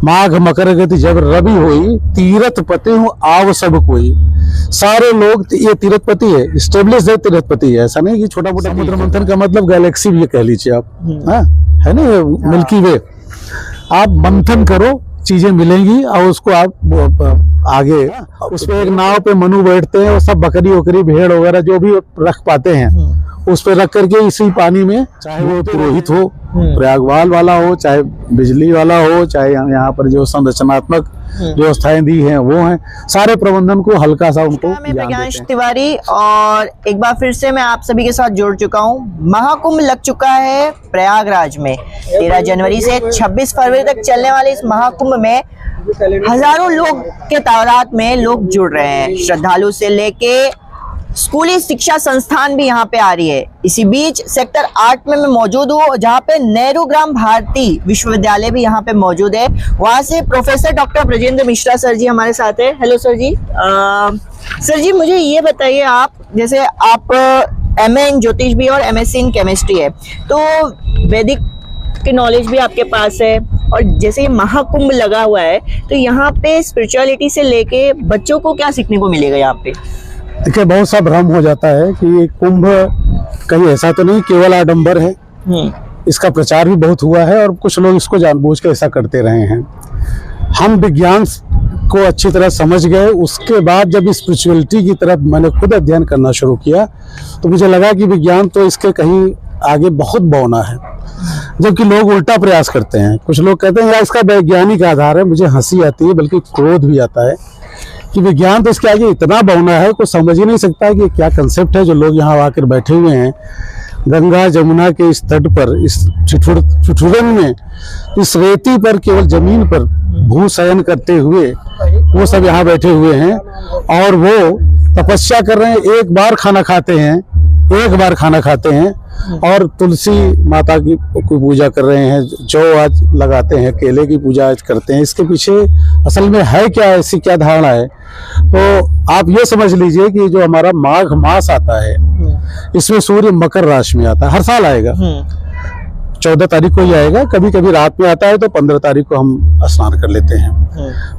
माघ मकर गति जब रवि होई, तीरथ पति हूँ आव सब कोई। सारे लोग, ये तीर्थपति है, स्टेब्लिश है, तीर्थपति है, ऐसा नहीं कि छोटा मोटा। समुद्र मंथन का मतलब गैलेक्सी भी कह लीजिए आप, है ना, मिल्की वे। आप मंथन करो, चीजें मिलेंगी और उसको आप आगे, उस पे एक नाव पे मनु बैठते हैं और सब बकरी वकरी भेड़ वगैरह जो भी रख पाते हैं उस पे रख करके इसी पानी में, चाहे वो पुरोहित हो, प्रयागवाल वाला हो, चाहे बिजली वाला हो, चाहे यहाँ पर जो संरचनात्मक व्यवस्थाएं दी हैं वो हैं, सारे प्रबंधन को हल्का सा उनको। मैं प्रज्ञांश तिवारी और एक बार फिर से मैं आप सभी के साथ जुड़ चुका हूँ। महाकुंभ लग चुका है प्रयागराज में। 13 जनवरी से 26 फरवरी तक चलने वाले इस महाकुंभ में हजारों लोग के तादाद में लोग जुड़ रहे हैं। श्रद्धालु से लेके स्कूली शिक्षा संस्थान भी यहाँ पे आ रही है। इसी बीच सेक्टर 8 में मैं मौजूद हूँ, जहाँ पे नेहरू ग्राम भारती विश्वविद्यालय भी यहाँ पे मौजूद है। वहाँ से professor doctor Brajendra Mishra sir ji हमारे साथ है। Hello sir ji. Sir ji मुझे ये बताइए, आप जैसे आप MA इन ज्योतिष भी और MSc इन केमिस्ट्री है, तो वैदिक की नॉलेज भी आपके पास है, और जैसे ये महाकुंभ लगा हुआ है तो यहाँ पे स्पिरिचुअलिटी से लेके बच्चों को क्या सीखने को मिलेगा यहाँ पे? देखिए, बहुत सा भ्रम हो जाता है कि ये कुंभ कहीं ऐसा तो नहीं केवल आडंबर है। इसका प्रचार भी बहुत हुआ है और कुछ लोग इसको जानबूझ के ऐसा करते रहे हैं। हम विज्ञान को अच्छी तरह समझ गए, उसके बाद जब स्पिरिचुअलिटी की तरफ मैंने खुद अध्ययन करना शुरू किया तो मुझे लगा कि विज्ञान तो इसके कहीं आगे बहुत बौना है, जबकि लोग उल्टा प्रयास करते हैं। कुछ लोग कहते हैं यार इसका वैज्ञानिक आधार है। मुझे हंसी आती है, बल्कि क्रोध भी आता है कि विज्ञान तो इसके आगे इतना बौना है, कोई समझ ही नहीं सकता है कि क्या कंसेप्ट है जो लोग यहाँ आकर बैठे हुए हैं गंगा जमुना के इस तट पर, इस ठिठुरन में, इस रेती पर, केवल जमीन पर भूशयन करते हुए वो सब यहाँ बैठे हुए हैं और वो तपस्या कर रहे हैं। एक बार खाना खाते हैं और तुलसी माता की पूजा कर रहे हैं, जौ आज लगाते हैं, केले की पूजा आज करते हैं। इसके पीछे असल में है क्या, ऐसी क्या धारणा है? तो आप ये समझ लीजिए कि जो हमारा माघ मास आता है इसमें सूर्य मकर राशि में आता है, हर साल आएगा। 14 तारीख को ही आएगा, कभी कभी रात में आता है तो 15 तारीख को हम स्नान कर लेते हैं।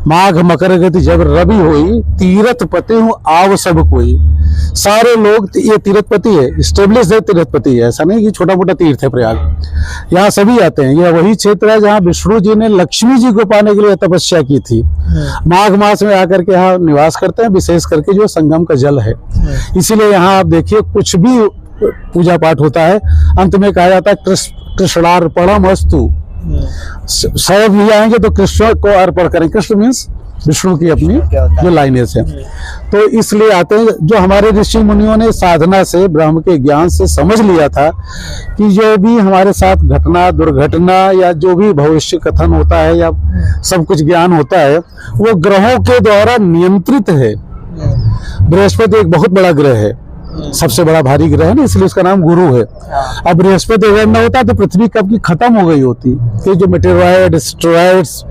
माघ मकर गति जब रवि होई, तीरथ पति हूँ आव सब कोई। सारे लोग, ये तीर्थपति है, स्टेब्लिश है, तीर्थपति है, ऐसा नहीं कि छोटा मोटा तीर्थ है प्रयाग। यहाँ सभी आते हैं। यह वही क्षेत्र है जहाँ विष्णु जी ने लक्ष्मी जी को पाने के लिए तपस्या की थी। माघ मास में आकर के यहाँ निवास करते हैं, विशेष करके जो संगम का जल है। इसीलिए यहाँ आप देखिए कुछ भी पूजा पाठ होता है, अंत में कहा जाता है कृष्णार्पणमस्तु। सब भी आएंगे तो कृष्ण को अर्पण करें। कृष्ण मीन्स विष्णु की अपनी जो लाइनेज है। तो इसलिए आते हैं। जो हमारे ऋषि मुनियों ने साधना से, ब्रह्म के ज्ञान से समझ लिया था कि जो भी हमारे साथ घटना, दुर्घटना या जो भी भविष्य कथन होता है या सब कुछ ज्ञान होता है वो ग्रहों के द्वारा नियंत्रित है। बृहस्पति एक बहुत बड़ा ग्रह है, सबसे बड़ा भारी ग्रह है ना, इसलिए उसका नाम गुरु है। अब बृहस्पति अगर न होता तो पृथ्वी कब की खत्म हो गई होती। कि जो मेटेरॉइड, एस्टेरॉइड्स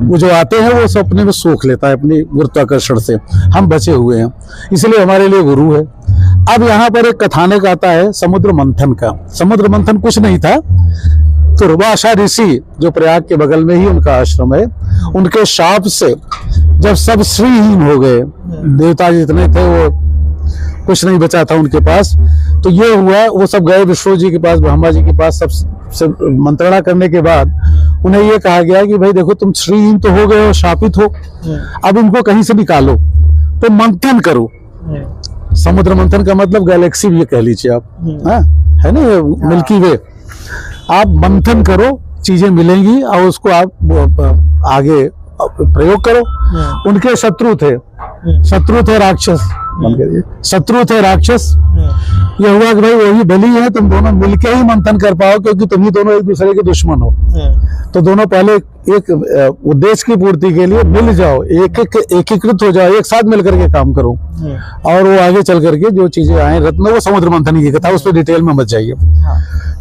वो जो आते हैं वो सब अपने में सोख लेता है अपनी गुरुत्वाकर्षण से। हम बचे हुए हैं, इसलिए हमारे लिए गुरु है। अब यहाँ पर एक कथानक आता है समुद्र मंथन का। समुद्र मंथन कुछ नहीं था, दुर्वासा ऋषि जो प्रयाग के बगल में ही उनका आश्रम है, उनके शाप से जब सब श्रीहीन हो गए, देवता जितने थे वो कुछ नहीं बचा था उनके पास, तो ये हुआ वो सब गए विष्णु जी के पास, ब्रह्मा जी के पास। सब मंत्रणा करने के बाद उन्हें ये कहा गया कि भाई देखो तुम श्रीहीन तो हो गए हो, शापित हो, अब इनको कहीं से निकालो, तो मंथन करो। समुद्र मंथन का मतलब गैलेक्सी भी कह लीजिए आप, है ना, मिल्की वे। आप मंथन करो, चीजें मिलेंगी और उसको आप आगे प्रयोग करो। उनके शत्रु थे राक्षस, शत्रु थे राक्षस। ये हुआ कि भाई वही बलि है, तुम दोनों मिलके ही मंथन कर पाओ, क्योंकि तुम ही दोनों एक दूसरे के दुश्मन हो। तो दोनों पहले एक उद्देश्य की पूर्ति के लिए मिल जाओ, एकीकृत हो जाओ, एक साथ मिलकर के काम करो, और वो आगे चल करके जो चीजें आए रत्न, वो समुद्र मंथन की कथा, उस पर डिटेल में मत जाइए।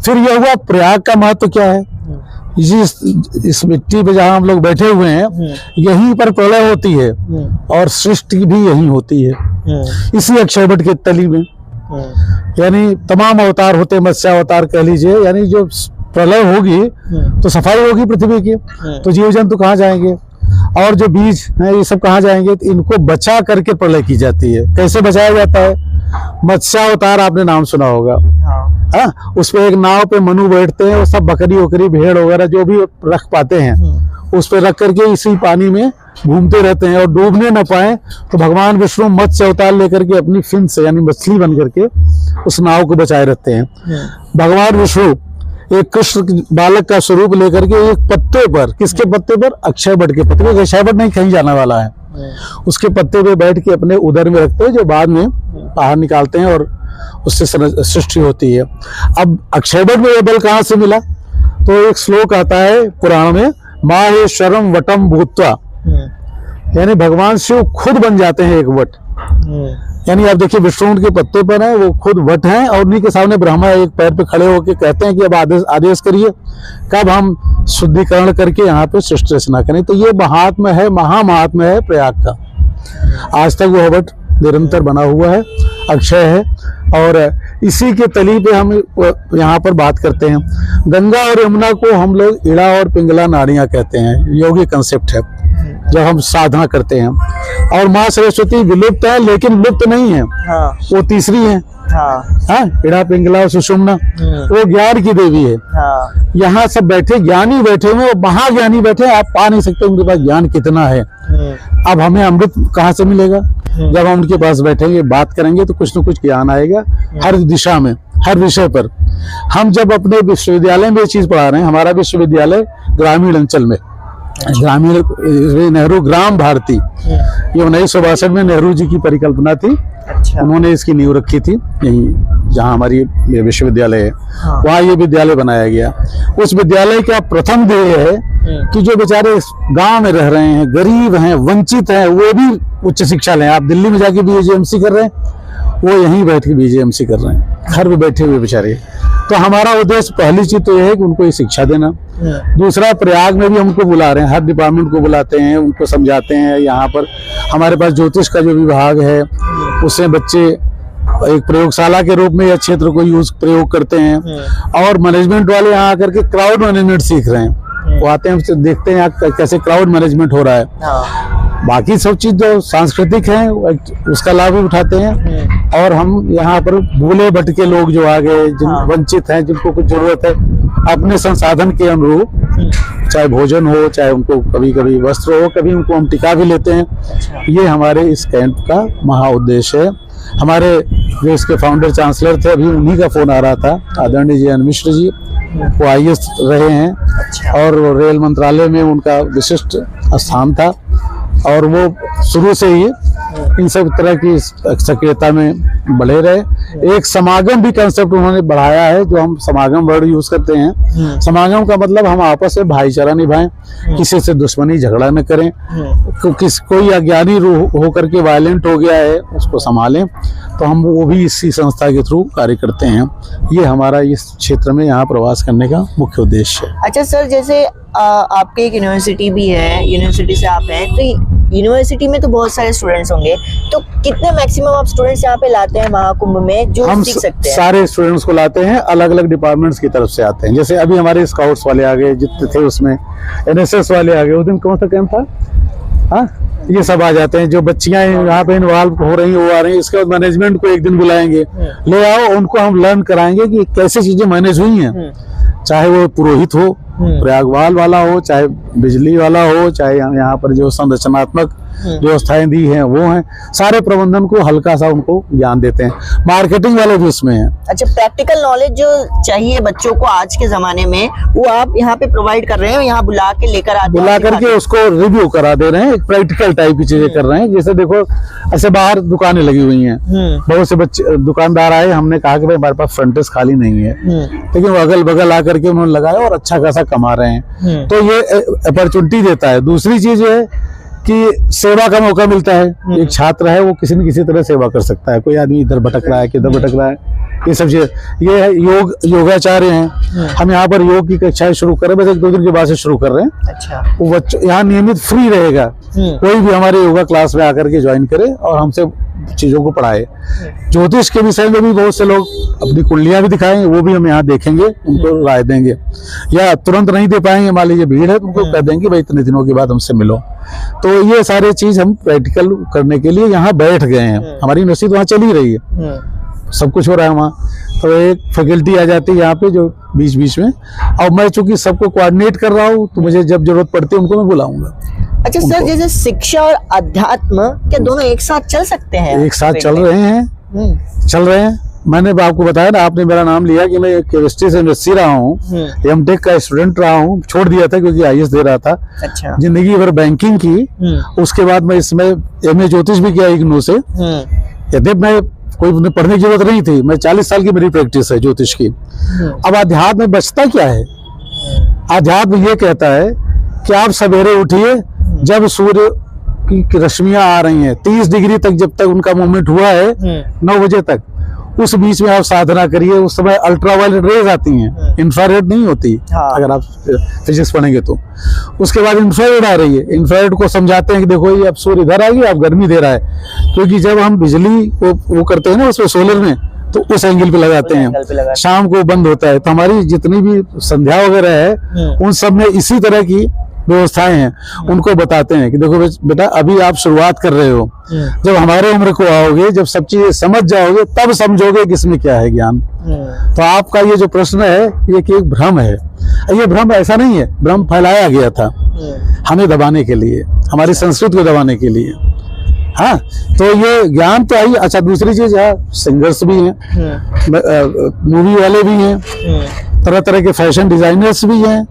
फिर यह हुआ प्रयाग का महत्व क्या है। इस मिट्टी पे जहाँ हम लोग बैठे हुए हैं, यहीं पर प्रलय होती है और सृष्टि भी यहीं होती है, इसी अक्षयवट के तली में। यानी तमाम अवतार होते, मत्स्य अवतार कह लीजिए, यानी जो प्रलय होगी तो सफाई होगी पृथ्वी की, तो जीव जंतु कहाँ जाएंगे, और जो बीज हैं ये सब कहाँ जाएंगे। तो इनको बचा करके प्रलय की जाती है। कैसे बचाया जाता है? मत्स्यावतार आपने नाम सुना होगा। हाँ, उस पे एक नाव पे मनु बैठते हैं, वो सब बकरी वकरी भेड़ वगैरह जो भी रख पाते हैं उस पे रख करके इसी पानी में घूमते रहते हैं, और डूबने न पाए तो भगवान विष्णु मत्स्य अवतार लेकर के अपनी फिन से यानी मछली बन करके उस नाव को बचाए रहते हैं। भगवान विष्णु एक कृष्ण बालक का स्वरूप लेकर के एक पत्ते पर, किसके पत्ते पर? अक्षय वट के पत्ते पर। अक्षय वट नहीं कहीं जाने वाला है, उसके पत्ते पे बैठ के अपने उदर में रखते हैं, जो बाद में बाहर निकालते हैं और उससे सृष्टि होती है। अब अक्षय वट में यह बल कहाँ से मिला? तो एक श्लोक आता है पुराण में, माहेश्वरम वटम भूत्वा, यानी भगवान शिव खुद बन जाते हैं एक वट। यानी आप देखिए विष्णु के पत्ते पर है, वो खुद वट हैं, और उन्हीं के सामने ब्रह्मा एक पैर पे खड़े होकर कहते हैं कि अब आदेश करिए कब हम शुद्धिकरण करके यहाँ पे सृष्टि रचना करें। तो ये महात्मा है, महात्मा है प्रयाग का। आज तक वो वट निरंतर बना हुआ है, अक्षय है, और इसी के तली पे हम यहाँ पर बात करते हैं। गंगा और यमुना को हम लोग इड़ा और पिंगला नाड़ियां कहते हैं, योगी कंसेप्ट है जब हम साधना करते हैं। और माँ सरस्वती विलुप्त है लेकिन लुप्त नहीं है। हाँ। वो तीसरी है। हाँ, इड़ा पिंगला और सुषुम्ना, वो ज्ञान की देवी है। हाँ। यहाँ सब बैठे ज्ञानी बैठे हुए, महाज्ञानी बैठे, आप पा नहीं सकते उनके पास ज्ञान कितना है। अब हमें अमृत कहाँ से मिलेगा? जब हम उनके पास बैठेंगे, बात करेंगे तो कुछ न कुछ ज्ञान आएगा हर दिशा में, हर विषय पर। हम जब अपने विश्वविद्यालय में ये चीज पढ़ा रहे हैं, हमारा विश्वविद्यालय ग्रामीण अंचल में, ग्रामीण नेहरू ग्राम भारती, ये 1962 में नेहरू जी की परिकल्पना थी। अच्छा। उन्होंने इसकी नींव रखी थी यहीं जहां हमारी विश्वविद्यालय है। हाँ। वहाँ ये विद्यालय बनाया गया। उस विद्यालय का प्रथम ध्येय है कि जो बेचारे गांव में रह रहे हैं, गरीब हैं, वंचित हैं, वो भी उच्च शिक्षा लें। आप दिल्ली में जाके बीजेएमसी कर रहे हैं, वो यहीं बैठ के बीजेएमसी कर रहे हैं, घर में बैठे हुए बेचारे। तो हमारा उद्देश्य पहली चीज तो यह है कि उनको ये शिक्षा देना। दूसरा, प्रयाग में भी हमको बुला रहे हैं, हर डिपार्टमेंट को बुलाते हैं, उनको समझाते हैं। यहाँ पर हमारे पास ज्योतिष का जो विभाग है, उसमें बच्चे एक प्रयोगशाला के रूप में यह क्षेत्र को प्रयोग करते हैं। और मैनेजमेंट वाले यहाँ आकर के क्राउड मैनेजमेंट सीख रहे हैं। वो आते हैं, देखते हैं कैसे क्राउड मैनेजमेंट हो रहा है। बाकी सब चीज जो सांस्कृतिक है उसका लाभ भी उठाते हैं। और हम यहाँ पर भूले भटके लोग जो आ गए, जिन वंचित हैं, जिनको कुछ जरूरत है अपने संसाधन के अनुरूप, चाहे भोजन हो, चाहे उनको कभी कभी वस्त्र हो, कभी उनको हम टिका भी लेते हैं। ये हमारे इस कैंप का महा उद्देश्य है। हमारे जो इसके फाउंडर चांसलर थे, अभी उन्हीं का फोन आ रहा था, आदरणीय जयंत मिश्र जी, वो IAS रहे हैं। अच्छा। और रेल मंत्रालय में उनका विशिष्ट स्थान था, और वो शुरू से ही इन सब तरह की सक्रियता में बढ़े रहे। एक समागम भी कंसेप्ट उन्होंने बढ़ाया है, जो हम समागम वर्ड यूज करते हैं। समागम का मतलब हम आपस में भाईचारा निभाएं, किसी से दुश्मनी झगड़ा न करें, कोई अज्ञानी हो करके वायलेंट हो गया है उसको संभालें। तो हम वो भी इसी संस्था के थ्रू कार्य करते हैं। ये हमारा इस क्षेत्र में यहाँ प्रवास करने का मुख्य उद्देश्य है। अच्छा सर, जैसे आपके एक यूनिवर्सिटी भी है, यूनिवर्सिटी से आप हैं, तो यूनिवर्सिटी में तो बहुत सारे स्टूडेंट्स होंगे, तो कितने मैक्सिमम आप स्टूडेंट्स यहाँ पे लाते हैं महाकुंभ में जो हम सीख सकते हैं? सारे स्टूडेंट्स को लाते हैं, अलग अलग डिपार्टमेंट्स की तरफ से आते हैं। जैसे अभी हमारे स्काउट्स वाले आ गए, जितने थे उसमें NSS वाले आ गए। उस दिन कौन सा कैंप था? हाँ, ये सब आ जाते हैं। जो बच्चियां यहाँ पे इन्वॉल्व हो रही हैं वो आ रही हैं। इसके बाद मैनेजमेंट को एक दिन बुलाएंगे, ले आओ, उनको हम लर्न कराएंगे कि कैसे चीजें मैनेज हुई हैं। चाहे वो पुरोहित हो, प्रयागवाल वाला हो, चाहे बिजली वाला हो, चाहे यहाँ पर जो संरचनात्मक व्यवस्थाएं दी हैं वो हैं, सारे प्रबंधन को हल्का सा उनको ज्ञान देते हैं। मार्केटिंग वाले भी इसमें हैं। अच्छा, प्रैक्टिकल नॉलेज जो चाहिए बच्चों को आज के जमाने में, वो आप यहाँ पे प्रोवाइड कर रहे हैं? यहाँ बुला के लेकर आते हैं, बुला करके उसको रिव्यू करा दे रहे हैं, एक प्रैक्टिकल टाइप की चीजें कर रहे हैं। जैसे देखो, ऐसे बाहर दुकानें लगी हुई हैं, बहुत से बच्चे दुकानदार आए, हमने कहा कि भाई हमारे पास फ्रंटेज खाली नहीं है, लेकिन वो अगल बगल आकर के उन्होंने लगाया और अच्छा खासा कमा रहे हैं। तो ये अपॉर्चुनिटी देता है। दूसरी चीज है कि सेवा का मौका मिलता है। एक छात्र है, वो किसी न किसी तरह सेवा कर सकता है। कोई आदमी इधर भटक रहा है, किधर भटक रहा है, ये सब चीज। ये है योगाचार्य हैं। हम यहाँ पर योग की कक्षाएं शुरू कर रहे हैं, बस 1-2 दिन के बाद से शुरू कर रहे हैं। अच्छा। वो बच्चों यहाँ नियमित फ्री रहेगा, कोई भी हमारे योगा क्लास में आकर के ज्वाइन करे और हमसे चीजों को पढ़ाए। ज्योतिष के विषय में भी बहुत से लोग अपनी कुंडलियां भी दिखाएंगे, वो भी हम यहाँ देखेंगे, उनको राय देंगे, या तुरंत नहीं दे पाएंगे, मान लीजिए भीड़ है तो उनको कह देंगे भाई इतने दिनों के बाद हमसे मिलो। तो ये सारे चीज हम प्रैक्टिकल करने के लिए यहाँ बैठ गए हैं। हमारी यूनिवर्सिटी वहाँ चली रही है, सब कुछ हो रहा है वहाँ। तो एक फैकल्टी आ जाती है यहाँ पे जो बीच बीच में, और मैं चूंकि सबको कोऑर्डिनेट कर रहा हूँ तो मुझे जब जरूरत पड़ती है उनको मैं बुलाऊंगा। अच्छा सर, जैसे शिक्षा और अध्यात्म क्या दोनों एक साथ चल सकते हैं? एक साथ चल रहे हैं। मैंने आपको बताया ना, आपने मेरा नाम लिया कि मैं केमिस्ट्री से एमएससी रहा हूँ, एमटेक का स्टूडेंट रहा हूँ, छोड़ दिया था क्योंकि आईएएस दे रहा था। अच्छा। जिंदगी भर बैंकिंग की, उसके बाद मैं इसमें एमए ज्योतिष भी किया इग्नू से। यद्यप मैं कोई पढ़ने की जरूरत नहीं थी, मैं 40 साल की मेरी प्रैक्टिस है ज्योतिष की। अब अध्यात्म में बचता क्या है? अध्यात्म ये कहता है कि आप सवेरे उठिए, जब सूर्य की रश्मियां आ रही हैं 30 डिग्री तक, जब तक उनका मूवमेंट हुआ है 9 बजे तक, उस बीच में आप साधना करिए। उस समय अल्ट्रावायलेट रेज आती हैं, इंफ्रारेड नहीं होती। हाँ। अगर आप फिजिक्स पढ़ेंगे तो उसके बाद इंफ्रारेड आ रही है। इंफ्रारेड को समझाते हैं कि देखो ये अब सूर्य इधर आ गया, अब गर्मी दे रहा है, क्योंकि जब हम बिजली को वो करते हैं ना उसमें सोलर में, तो उस एंगल पे लगाते हैं, शाम को बंद होता है। तो हमारी जितनी भी संध्या वगैरह है उन सब में इसी तरह की व्यवस्थाएं हैं। उनको बताते हैं कि देखो बेटा अभी आप शुरुआत कर रहे हो, जब हमारे उम्र को आओगे, जब सब चीजें समझ जाओगे, तब समझोगे कि इसमें क्या है ज्ञान। तो आपका ये जो प्रश्न है ये कि एक भ्रम है। ये भ्रम ऐसा नहीं है, भ्रम फैलाया गया था हमें दबाने के लिए, हमारी संस्कृति को दबाने के लिए। हाँ, तो ये ज्ञान तो आई। अच्छा, दूसरी चीज है, सिंगर्स भी हैं, मूवी वाले भी हैं, तरह तरह के फैशन डिजाइनर्स भी हैं।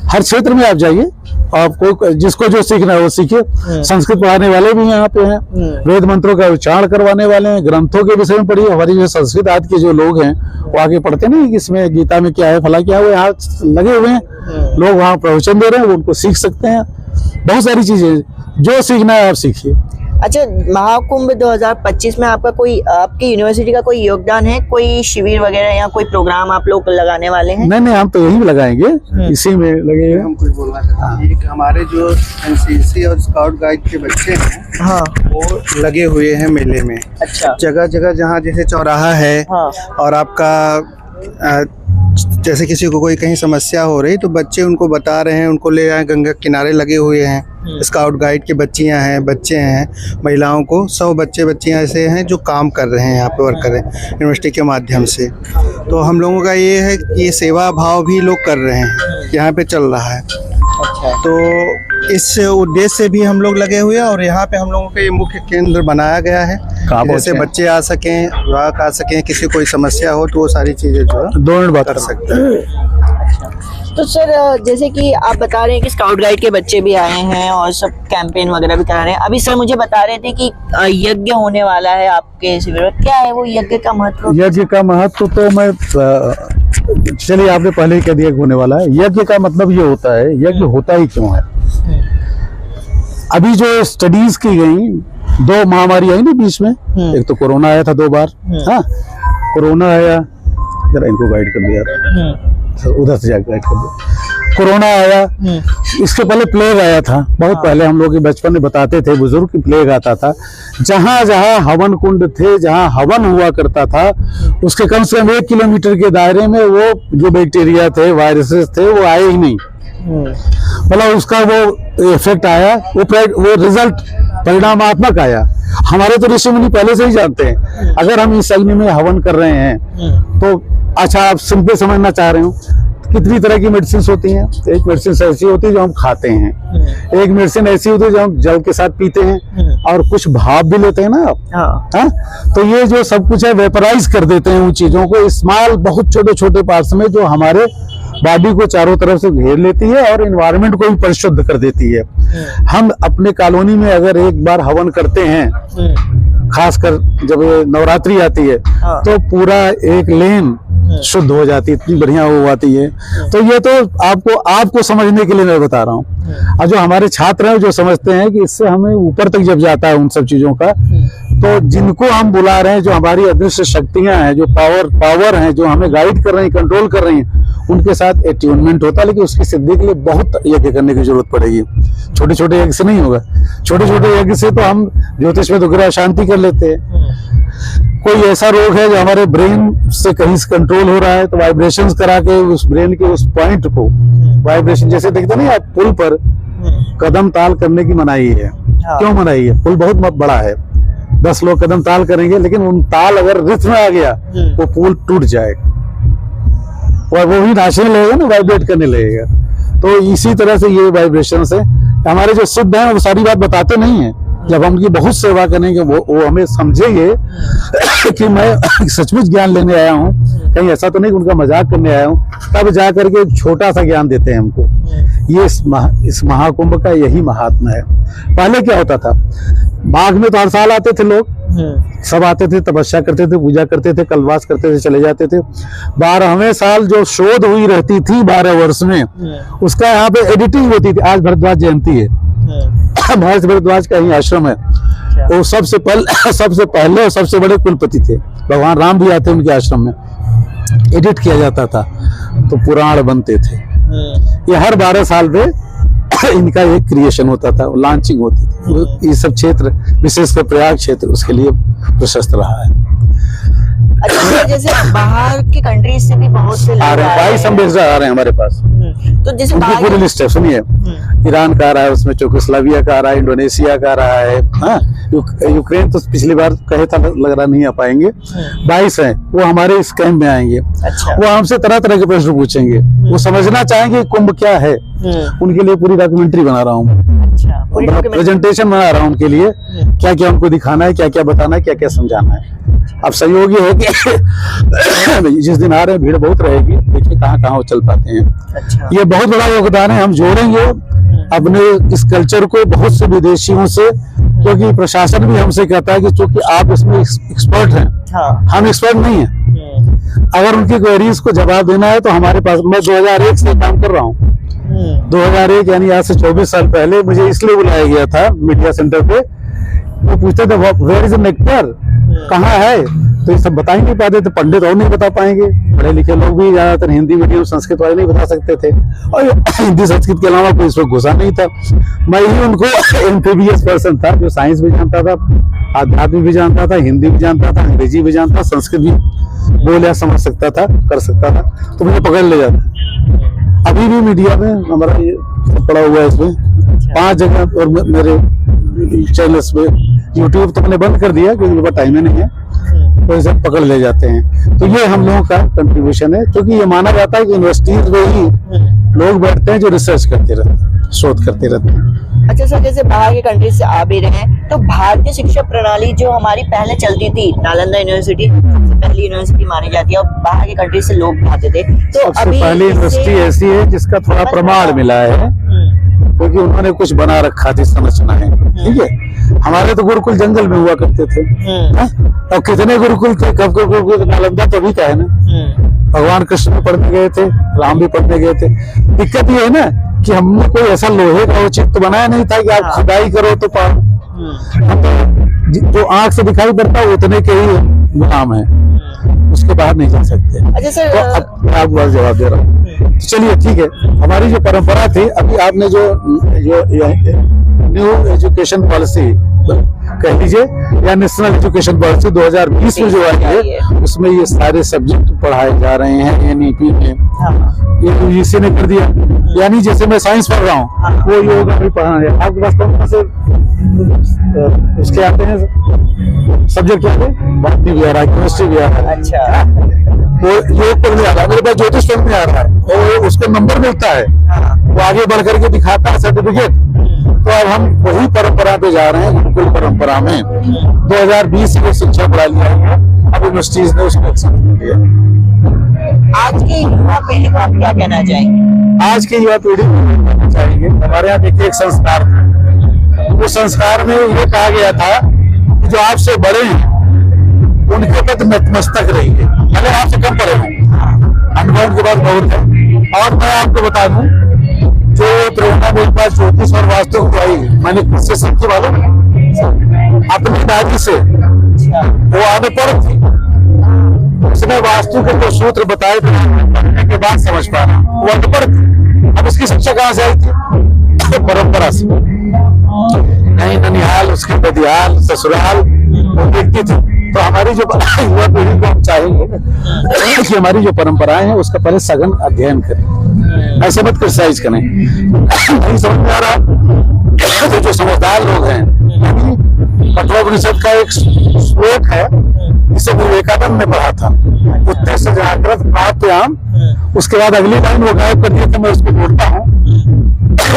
हर क्षेत्र में आप जाइए, आपको जिसको जो सीखना है वो सीखिए। संस्कृत पढ़ाने वाले भी यहाँ पे हैं, वेद मंत्रों का उच्चारण करवाने वाले हैं, ग्रंथों के विषय में पढ़िए। हमारी जो संस्कृत आदि के जो लोग हैं वो आगे पढ़ते नहीं कि इसमें गीता में क्या है, फला क्या है, वो यहाँ लगे हुए हैं। लोग वहाँ प्रवचन दे रहे हैं, वो उनको सीख सकते हैं। बहुत सारी चीजें जो सीखना है आप सीखिए। अच्छा, महाकुंभ 2025 में आपका कोई, आपकी यूनिवर्सिटी का कोई योगदान है? कोई शिविर वगैरह या कोई प्रोग्राम आप लोग लगाने वाले हैं? नहीं, हम तो यही लगाएंगे, इसी में लगे हैं। हम कुछ बोलना चाहते हैं कि हमारे जो एनसीसी और स्काउट गाइड के बच्चे हैं, हाँ, वो लगे हुए हैं मेले में। अच्छा। जगह जगह जहाँ जैसे चौराहा है, हाँ, और आपका जैसे किसी को कोई कहीं समस्या हो रही तो बच्चे उनको बता रहे हैं, उनको ले आए। गंगा किनारे लगे हुए हैं, स्काउट गाइड की बच्चियां हैं, बच्चे हैं, महिलाओं को 100 बच्चियां ऐसे हैं जो काम कर रहे हैं यहाँ पे, वर्क कर रहे हैं यूनिवर्सिटी के माध्यम से। तो हम लोगों का ये है कि ये सेवा भाव भी लोग कर रहे हैं, यहाँ पे चल रहा है। अच्छा। तो इस उद्देश्य से भी हम लोग लगे हुए हैं, और यहाँ पे हम लोगों का ये मुख्य केंद्र बनाया गया है, जैसे बच्चे आ सकें, ग्राहक आ सकें, किसी कोई समस्या हो तो वो सारी चीजें जो है 2 मिनट बात कर सकते हैं। तो सर, जैसे कि आप बता रहे हैं कि स्काउट गाइड के बच्चे भी आए हैं और सब कैंपेन वगैरह भी करा रहे हैं। अभी सर मुझे बता रहे थे कि यज्ञ होने वाला है आपके शिविर में, क्या है वो यज्ञ का महत्व? यज्ञ का महत्व तो मैं, चलिए आपने पहले ही कह दिया होने वाला है। यज्ञ का मतलब ये होता है, यज्ञ होता ही क्यों है। अभी जो स्टडीज की गई, 2 महामारी आई ना बीच में, एक तो कोरोना आया था 2 बार। हाँ, कोरोना आया, जरा इनको गाइड कर दिया, उधर से जाकर गाइड कर दिया। कोरोना आया, इसके पहले प्लेग आया था, बहुत पहले। हम लोग बचपन में बताते थे बुजुर्ग कि प्लेग आता था। जहां जहां हवन कुंड थे, जहां हवन हुआ करता था, उसके कम से कम 1 किलोमीटर के दायरे में वो जो बैक्टीरिया थे, वायरसेस थे, वो आए ही नहीं। मतलब उसका वो इफेक्ट आया, वो रिजल्ट परिणामात्मक आया। हमारे तो ऋषि मुनि पहले से ही जानते हैं। अगर हम इस अग्नि में हवन कर रहे हैं तो, अच्छा आप सिंपल समझना चाह रहे हो, कितनी तरह की मेडिसिन होती हैं। एक मेडिसिन ऐसी होती है जो हम खाते हैं, एक मेडिसिन ऐसी होती है जो हम जल के साथ पीते हैं, और कुछ भाप भी लेते हैं ना आप। हाँ, तो ये जो सब कुछ है वेपराइज कर देते हैं उन चीजों को, स्मॉल बहुत छोटे छोटे पार्ट्स में, जो हमारे बॉडी को चारों तरफ से घेर लेती है और एनवायरनमेंट को भी परिशुद्ध कर देती है। हम अपने कॉलोनी में अगर एक बार हवन करते हैं, खासकर जब नवरात्रि आती है, तो पूरा एक लेन शुद्ध हो जाती है, इतनी बढ़िया हो आती है। तो ये तो आपको समझने के लिए मैं बता रहा हूँ। और जो हमारे छात्र हैं जो समझते हैं कि इससे हमें ऊपर तक जब जाता है उन सब चीजों का, तो जिनको हम बुला रहे हैं, जो हमारी अदृश्य शक्तियां हैं, जो पावर हैं, जो हमें गाइड कर रही हैं, कंट्रोल कर रही हैं, उनके साथ एट्यूनमेंट होता है, लेकिन उसकी सिद्धि के लिए बहुत यज्ञ करने की जरूरत पड़ेगी। छोटे छोटे यज्ञ से नहीं होगा। छोटे छोटे यज्ञ से तो हम ज्योतिष में तो ग्रह शांति कर लेते हैं। कोई ऐसा रोग है जो हमारे ब्रेन से कहीं से कंट्रोल हो रहा है, तो वाइब्रेशंस करा के उस ब्रेन के उस पॉइंट को वाइब्रेशन, जैसे देखते नहीं आप पुल पर कदम ताल करने की मनाही है। क्यों मनाही है? पुल बहुत बड़ा है, 10 लोग कदम ताल करेंगे, लेकिन उन ताल अगर रिथ में आ गया वो पुल टूट जाएगा और वो भी नाचने लगेगा ना, वाइब्रेट करने लगेगा। तो इसी तरह से ये वाइब्रेशन से हमारे जो सिद्ध हैं वो सारी बात बताते नहीं है। जब हम उनकी बहुत सेवा करेंगे वो हमें समझेंगे कि मैं सचमुच ज्ञान लेने आया हूँ, कहीं ऐसा तो नहीं कि उनका मजाक करने आया हूँ, तब जा करके एक छोटा सा ज्ञान देते हैं हमको। ये इस महाकुंभ का यही महात्मा है। पहले क्या होता था, बाघ में तो हर साल आते थे लोग, सब आते थे, तपस्या करते थे, पूजा करते थे, कल्पवास करते थे, चले जाते थे। 12वें साल जो शोध हुई रहती थी 12 वर्ष में, उसका यहाँ पे एडिटिंग होती थी। आज भरद्वाज जयंती है, महर्षि भरद्वाज का ही आश्रम है। वो सबसे पहले और सबसे बड़े कुलपति थे। भगवान राम भी आते उनके आश्रम में। एडिट किया जाता था तो पुराण बनते थे। ये हर 12 साल पे इनका एक क्रिएशन होता था, लॉन्चिंग होती थी। ये सब क्षेत्र, विशेषकर प्रयाग क्षेत्र, उसके लिए प्रशस्त रहा है। अच्छा, जैसे बाहर की कंट्रीज से भी बहुत से लोग आ रहे हैं, 22 एम्बेसडर आ रहे हैं हमारे पास। तो जैसे उनकी बाहर पूरी लिस्ट है, सुनिए। ईरान का आ रहा है, उसमें चेकोस्लोवाकिया का आ रहा है, इंडोनेशिया का आ रहा है, हाँ? यूक्रेन तो पिछली बार कहे था, लग रहा नहीं आ पाएंगे। 22 हैं, वो हमारे इस कैंप में आएंगे। अच्छा। वो हमसे तरह तरह के प्रश्न पूछेंगे, वो समझना चाहेंगे कुंभ क्या है। उनके लिए पूरी डॉक्यूमेंट्री बना रहा हूँ। अच्छा, पूरी प्रेजेंटेशन बना रहा हूँ उनके लिए, क्या क्या उनको दिखाना है, क्या क्या बताना है, क्या क्या समझाना है। अब सहयोग ये है कि जिस दिन आ रहे हैं भीड़ बहुत रहेगी, देखिए कहाँ कहाँ वो चल पाते हैं। अच्छा। ये बहुत बड़ा योगदान है। हम जोड़ेंगे अपने इस कल्चर को बहुत से विदेशियों से, क्योंकि प्रशासन भी हमसे कहता है कि चूंकि आप इसमें एक्सपर्ट हैं, हम एक्सपर्ट नहीं हैं। अगर उनकी क्वेरीज को जवाब देना है तो हमारे पास, मैं 2001 से काम कर रहा हूँ। 2001 यानी आज से 24 साल पहले मुझे इसलिए बुलाया गया था मीडिया सेंटर पे। वो पूछते थे वेयर इज नेक्टर, कहाँ है, तो ये सब बता ही नहीं पाते थे। पंडित और नहीं बता पाएंगे, पढ़े लिखे लोग भी ज्यादातर हिंदी मीडियम संस्कृत वाले नहीं बता सकते थे, और हिंदी संस्कृत के अलावा कोई इसमें घुसा नहीं था। मैं ही उनको एमपीबीएस पर्सन था, जो साइंस भी जानता था, आध्यात्मिक भी जानता था, हिंदी भी जानता था, अंग्रेजी भी जानता, संस्कृत भी बोल या समझ सकता था, कर सकता था, तो मुझे पकड़ ले जाता। अभी भी मीडिया में हमारा ये पड़ा हुआ है, इसमें 5 जगह, और मेरे चैनल्स पे, यूट्यूब तो मैंने बंद कर दिया क्योंकि वो टाइम ही नहीं है, तो इसे पकड़ ले जाते हैं। तो ये हम लोगों का कंट्रीब्यूशन है, क्योंकि ये माना जाता है कि यूनिवर्सिटीज में ही लोग बैठते हैं जो रिसर्च करते रहते हैं, शोध करते रहते हैं। अच्छा सर, जैसे बाहर के कंट्री से आ भी रहे हैं, तो भारतीय शिक्षा प्रणाली जो हमारी पहले चलती थी, नालंदा यूनिवर्सिटी सबसे पहली यूनिवर्सिटी मानी जाती है, और बाहर के कंट्री से लोग आते थे, तो सबसे पहली यूनिवर्सिटी ऐसी है जिसका थोड़ा प्रमाण मिला है, क्योंकि उन्होंने कुछ बना रखा थी, संरचना है। ठीक है, हमारे तो गुरुकुल जंगल में हुआ करते थे, और कितने गुरुकुल थे, कब गुरुकुल, नालंदा तो अभी का है ना। भगवान कृष्ण भी पढ़ने गए थे, राम भी पढ़ने गए थे। दिक्कत ये है ना कि हमने कोई ऐसा लोहे का औचित्य बनाया नहीं था कि आप खुदाई करो तो पाओ। हम तो जो आंख से दिखाई पड़ता है उतने के ही गुलाम है, उसके बाहर नहीं जा सकते। अच्छा सर, तो अब मैं आपको बात जवाब दे रहा हूँ। चलिए ठीक है, हमारी जो परंपरा थी, अभी आपने जो न्यू एजुकेशन पॉलिसी कह लीजिए, या नेशनल एजुकेशन पॉलिसी 2020 में जो आई है, उसमें ये सारे सब्जेक्ट पढ़ाए जा रहे हैं एनईपी में। ये यूजीसी ने कर दिया, यानी जैसे मैं साइंस पढ़ रहा हूँ, वो योग भी पढ़ना है। आपके पास कौन से उसके आते हैं सब्जेक्ट? बॉटनी भी आ रहा है, केमिस्ट्री भी आ रहा है। अच्छा, वो योग पढ़ने आ रहा है, मेरे पास ज्योतिष पढ़ने आ रहा है, और उसको नंबर मिलता है, वो आगे बढ़ करके दिखाता है सर्टिफिकेट। तो अब हम वही परंपरा पे जा रहे हैं, गुरुकुल परंपरा में। 2020 में शिक्षा प्रणाली आई है, अब यूनिवर्सिटीज ने उसको एक्सेप्ट किया। आज के युवा पीढ़ी को आप क्या कहना चाहेंगे? आज की युवा पीढ़ी को कहना चाहेंगे, हमारे यहाँ देखिए एक संस्कार था, उस संस्कार में ये कहा गया था कि जो आपसे बड़े हैं उनके प्रति नतमस्तक रहिए, भले आपसे कम पड़े हैं। अनुभव की बात बहुत है। और मैं आपको बता दूं, जो प्रेरणा मेरे पास ज्योतिष और वास्तु को आई, मैंने खुद से सीखी, वालों अपनी दादी से। वो अनपढ़ थी, उसने वास्तु के जो सूत्र बताए थे पढ़ने के बाद समझ पाना, वो अनपढ़। अब उसकी शिक्षा कहाँ से आई थी? परंपरा से। कहीं ननिहाल, उसके बदियाल, ससुराल वो देखती थी। तो हमारी जो युवा पीढ़ी को हम चाहेंगे कि हमारी जो परंपराएं हैं उसका पहले सघन अध्ययन करें, ऐसे मत क्रिटिसाइज करें। नहीं समझ में आ रहा तो जो समझदार लोग हैं, कठोपनिषद का एक श्लोक है, इसे विवेकानंद ने पढ़ा था, उत्ते से जागृत प्राप्याम, उसके बाद अगली लाइन वो गायब कर दिया, तो मैं उसको बोलता हूँ।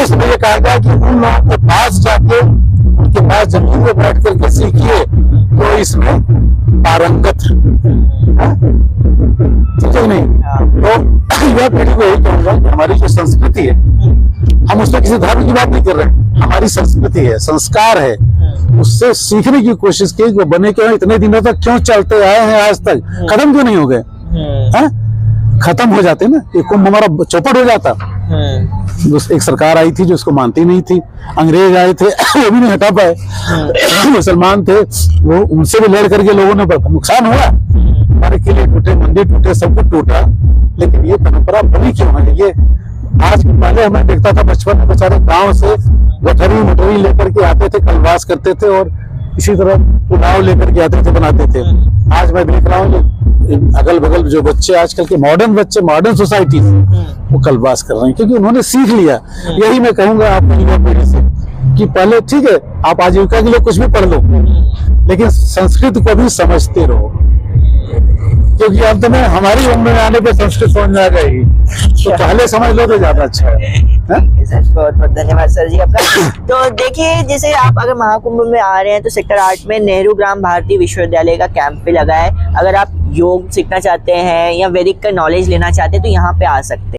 उसमें ये कहा गया कि उन लोगों के पास जाके, उनके पास जमीन में बैठ करके सीखिए तो इसमें पारंगत है, ठीक है नहीं? तो युवा पीढ़ी को यही कहूंगा कि हमारी जो संस्कृति है, हम उसमें किसी धर्म की बात नहीं कर रहे हैं, हमारी संस्कृति है, संस्कार है, उससे सीखने की कोशिश की। वो बने क्यों इतने दिनों तक क्यों चलते आए हैं, आज तक खत्म क्यों नहीं हो गए? खत्म हो जाते ना, ये कुंभ हमारा चौपट हो जाता। एक सरकार आई थी जो उसको मानती नहीं थी, अंग्रेज आए थे वो भी नहीं हटा पाए, मुसलमान थे वो, उनसे भी लड़ करके लोगों ने नुकसान हुआ, हमारे किले टूटे, मंदिर टूटे, सब कुछ टूटा, लेकिन ये परंपरा बनी क्यों है? ये आज पहले हमें देखता था बचपन में, बेचारे गांव से गठरी मटरी लेकर के आते थे, कलवास करते थे और इसी तरह पुलाव लेकर के आते थे, बनाते थे। आज मैं देख रहा हूँ अगल बगल जो बच्चे, आजकल के मॉडर्न बच्चे, मॉडर्न सोसाइटी वो कलवास कर रहे हैं, क्योंकि उन्होंने सीख लिया। यही मैं कहूंगा आप युवा पीढ़ी से कि पहले ठीक है आप आजीविका के लिए कुछ भी पढ़ लो, लेकिन संस्कृत को भी समझते रहो, क्योंकि अंत में हमारी उम्र में आने पे संस्कृत समझ में आ जाएगी, तो पहले समझ लो तो ज्यादा अच्छा है। सर बहुत बहुत धन्यवाद सर जी आपका। तो देखिए, जैसे आप अगर महाकुंभ में आ रहे हैं तो सेक्टर 8 में नेहरू ग्राम भारती विश्वविद्यालय का कैंप भी लगा है। अगर आप योग सीखना चाहते हैं या वैदिक का नॉलेज लेना चाहते हैं तो यहाँ पे आ सकते हैं।